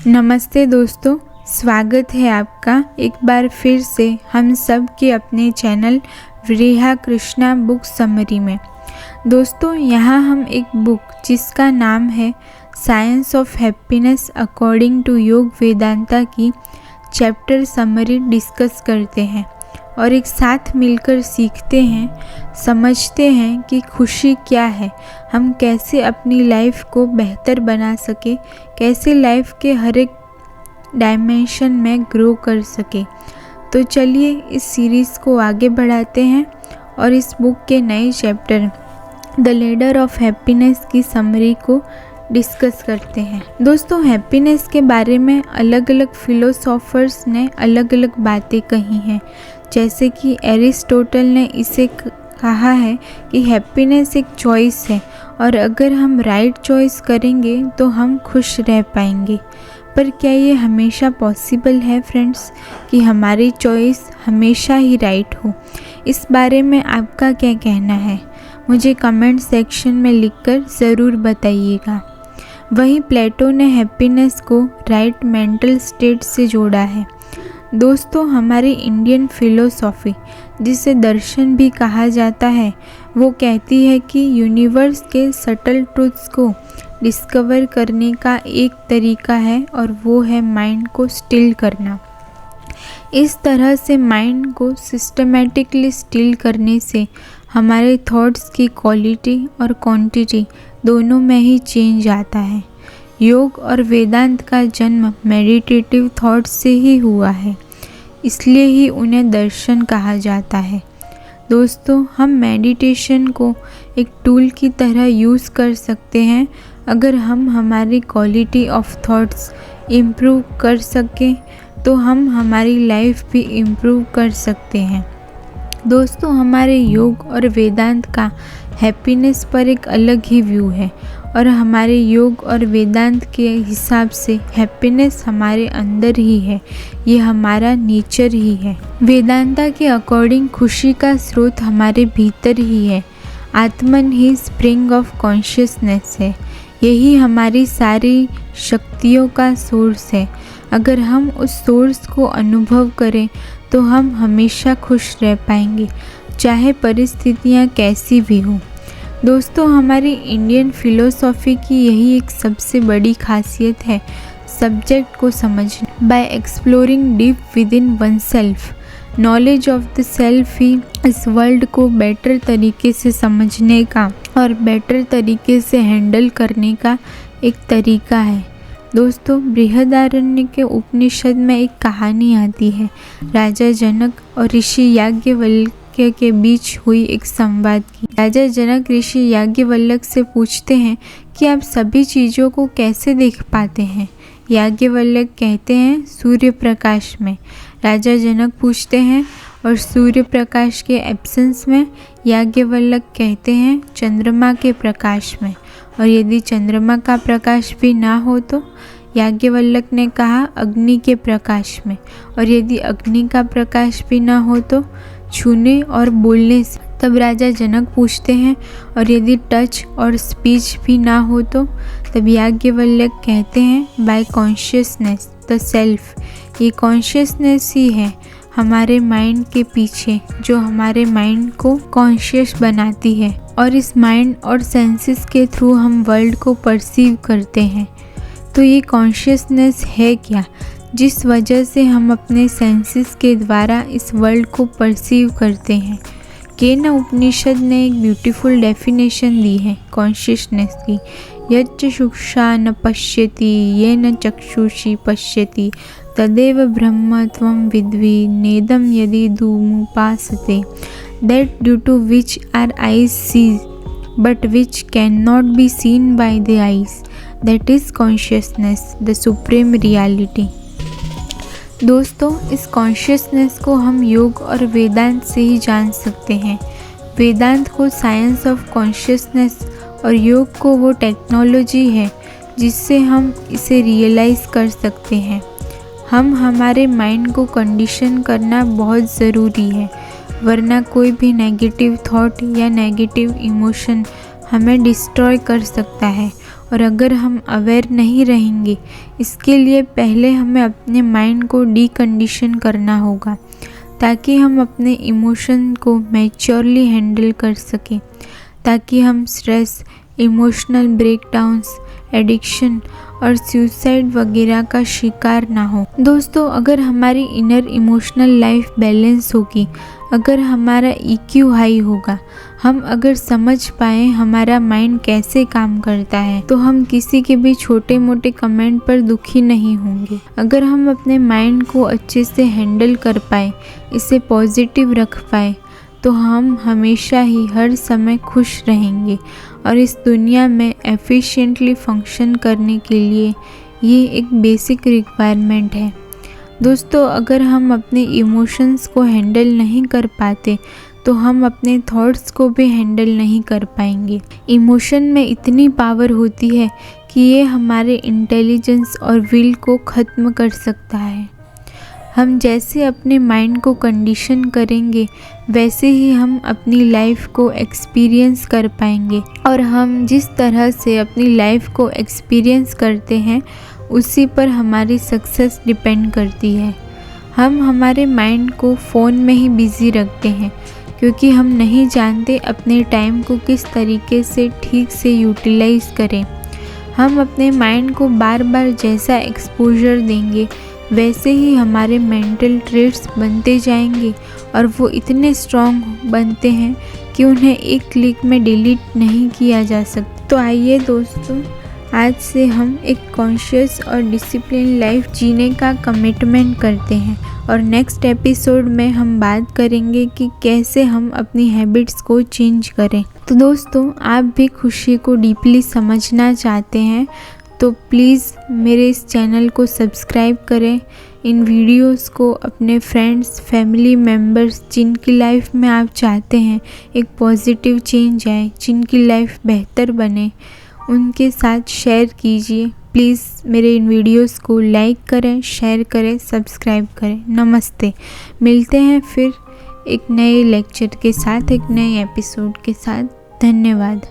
नमस्ते दोस्तों, स्वागत है आपका एक बार फिर से हम सब के अपने channel Vireha Krishna book summary में। दोस्तों, यहाँ हम एक बुक जिसका नाम है science of happiness according to Yog Vedanta की चैप्टर समरी डिस्कस करते हैं और एक साथ मिलकर सीखते हैं, समझते हैं कि खुशी क्या है, हम कैसे अपनी लाइफ को बेहतर बना सके, कैसे लाइफ के हर एक डायमेंशन में ग्रो कर सके। तो चलिए इस सीरीज़ को आगे बढ़ाते हैं और इस बुक के नए chapter the ladder of happiness की समरी को डिस्कस करते हैं। दोस्तों, हैप्पीनेस के बारे में अलग अलग फिलोसोफर्स ने अलग अलग बातें कही हैं। जैसे कि एरिस्टोटल ने इसे कहा है कि हैप्पीनेस एक चॉइस है और अगर हम राइट चॉइस करेंगे तो हम खुश रह पाएंगे। पर क्या ये हमेशा पॉसिबल है फ्रेंड्स कि हमारी चॉइस हमेशा ही राइट हो? इस बारे में आपका क्या कहना है? मुझे कमेंट सेक्शन में लिखकर ज़रूर बताइएगा। वहीं प्लेटो ने हैप्पीनेस को राइट मेंटल स्टेट से जोड़ा है। दोस्तों, हमारी इंडियन फिलोसॉफी, जिसे दर्शन भी कहा जाता है, वो कहती है कि यूनिवर्स के सटल ट्रूथ्स को डिस्कवर करने का एक तरीका है और वो है माइंड को स्टिल करना। इस तरह से माइंड को सिस्टमेटिकली स्टिल करने से हमारे थॉट्स की क्वालिटी और क्वांटिटी दोनों में ही चेंज आता है। योग और वेदांत का जन्म मेडिटेटिव थॉट्स से ही हुआ है, इसलिए ही उन्हें दर्शन कहा जाता है। दोस्तों, हम मेडिटेशन को एक टूल की तरह यूज़ कर सकते हैं अगर हम हमारी क्वालिटी ऑफ थॉट्स इम्प्रूव कर सकें तो हम हमारी लाइफ भी इम्प्रूव कर सकते हैं। दोस्तों, हमारे योग और वेदांत का हैप्पीनेस पर एक अलग ही व्यू है और हमारे योग और वेदांत के हिसाब से हैप्पीनेस हमारे अंदर ही है, ये हमारा नेचर ही है। वेदांता के अकॉर्डिंग खुशी का स्रोत हमारे भीतर ही है। आत्मन ही स्प्रिंग ऑफ कॉन्शियसनेस है, यही हमारी सारी शक्तियों का सोर्स है। अगर हम उस सोर्स को अनुभव करें तो हम हमेशा खुश रह पाएंगे, चाहे परिस्थितियाँ कैसी भी हों। दोस्तों, हमारी इंडियन फिलोसॉफी की यही एक सबसे बड़ी खासियत है, सब्जेक्ट को समझना। By exploring deep within oneself, knowledge of the self ही इस वर्ल्ड को बेटर तरीके से समझने का और बेटर तरीके से हैंडल करने का एक तरीका है। दोस्तों, बृहदारण्य के उपनिषद में एक कहानी आती है, राजा जनक और ऋषि याज्ञवल्क्य के बीच हुई एक संवाद की। राजा जनक ऋषि याज्ञवल्क्य से पूछते हैं कि आप सभी चीज़ों को कैसे देख पाते हैं? याज्ञवल्क्य कहते हैं सूर्य प्रकाश में। राजा जनक पूछते हैं और सूर्य प्रकाश के एब्सेंस में? याज्ञवल्क्य कहते हैं चंद्रमा के प्रकाश में। और यदि चंद्रमा का प्रकाश भी ना हो तो? याज्ञवल्क्य ने कहा अग्नि के प्रकाश में। और यदि अग्नि का प्रकाश भी ना हो तो? छूने और बोलने से। तब राजा जनक पूछते हैं और यदि टच और स्पीच भी ना हो तो? तब याज्ञवल्क्य कहते हैं बाय कॉन्शियसनेस द सेल्फ। ये कॉन्शियसनेस ही है हमारे माइंड के पीछे, जो हमारे माइंड को कॉन्शियस बनाती है और इस माइंड और सेंसेस के थ्रू हम वर्ल्ड को परसीव करते हैं। तो ये कॉन्शियसनेस है क्या, जिस वजह से हम अपने सेंसेस के द्वारा इस वर्ल्ड को परसीव करते हैं? केन उपनिषद ने एक ब्यूटीफुल डेफिनेशन दी है कॉन्शियसनेस की। यच्च चक्षुषा न पश्यति येन चक्षुषी पश्यति तदेव ब्रह्म त्वं विद्वि नेदम यदि धूमुपासते। That due to which our eyes see but which can not be seen by the eyes, that is consciousness the supreme reality. दोस्तों, इस कॉन्शियसनेस को हम योग और वेदांत से ही जान सकते हैं। वेदांत को साइंस ऑफ कॉन्शियसनेस और योग को वो टेक्नोलॉजी है जिससे हम इसे रियलाइज़ कर सकते हैं। हम हमारे माइंड को कंडीशन करना बहुत ज़रूरी है, वरना कोई भी नेगेटिव थॉट या नेगेटिव इमोशन हमें डिस्ट्रॉय कर सकता है और अगर हम अवेयर नहीं रहेंगे, इसके लिए पहले हमें अपने माइंड को डीकंडीशन करना होगा ताकि हम अपने इमोशन को मैच्योरली हैंडल कर सकें, ताकि हम स्ट्रेस, इमोशनल ब्रेकडाउन्स, एडिक्शन और सुसाइड वगैरह का शिकार ना हो। दोस्तों, अगर हमारी इनर इमोशनल लाइफ बैलेंस होगी, अगर हमारा EQ हाई होगा, हम अगर समझ पाए हमारा माइंड कैसे काम करता है, तो हम किसी के भी छोटे मोटे कमेंट पर दुखी नहीं होंगे। अगर हम अपने माइंड को अच्छे से हैंडल कर पाए, इसे पॉजिटिव रख पाए, तो हम हमेशा ही हर समय खुश रहेंगे और इस दुनिया में एफिशिएंटली फंक्शन करने के लिए ये एक बेसिक रिक्वायरमेंट है। दोस्तों, अगर हम अपने इमोशंस को हैंडल नहीं कर पाते तो हम अपने थॉट्स को भी हैंडल नहीं कर पाएंगे। इमोशन में इतनी पावर होती है कि ये हमारे इंटेलिजेंस और विल को ख़त्म कर सकता है। हम जैसे अपने माइंड को कंडीशन करेंगे, वैसे ही हम अपनी लाइफ को एक्सपीरियंस कर पाएंगे और हम जिस तरह से अपनी लाइफ को एक्सपीरियंस करते हैं, उसी पर हमारी सक्सेस डिपेंड करती है। हम हमारे माइंड को फ़ोन में ही बिज़ी रखते हैं क्योंकि हम नहीं जानते अपने टाइम को किस तरीके से ठीक से यूटिलाइज़ करें। हम अपने माइंड को बार बार जैसा एक्सपोजर देंगे, वैसे ही हमारे मेंटल ट्रेट्स बनते जाएंगे और वो इतने स्ट्रॉन्ग बनते हैं कि उन्हें एक क्लिक में डिलीट नहीं किया जा सकता। तो आइए दोस्तों, आज से हम एक कॉन्शियस और डिसिप्लिन लाइफ जीने का कमिटमेंट करते हैं और नेक्स्ट एपिसोड में हम बात करेंगे कि कैसे हम अपनी हैबिट्स को चेंज करें। तो दोस्तों, आप भी खुशी को डीपली समझना चाहते हैं तो प्लीज़ मेरे इस चैनल को सब्सक्राइब करें। इन वीडियोस को अपने फ्रेंड्स, फैमिली मेम्बर्स, जिनकी लाइफ में आप चाहते हैं एक पॉजिटिव चेंज आए, जिनकी लाइफ बेहतर बने, उनके साथ शेयर कीजिए। प्लीज़ मेरे इन वीडियोस को लाइक करें, शेयर करें, सब्सक्राइब करें। नमस्ते। मिलते हैं फिर एक नए लेक्चर के साथ, एक नए एपिसोड के साथ। धन्यवाद।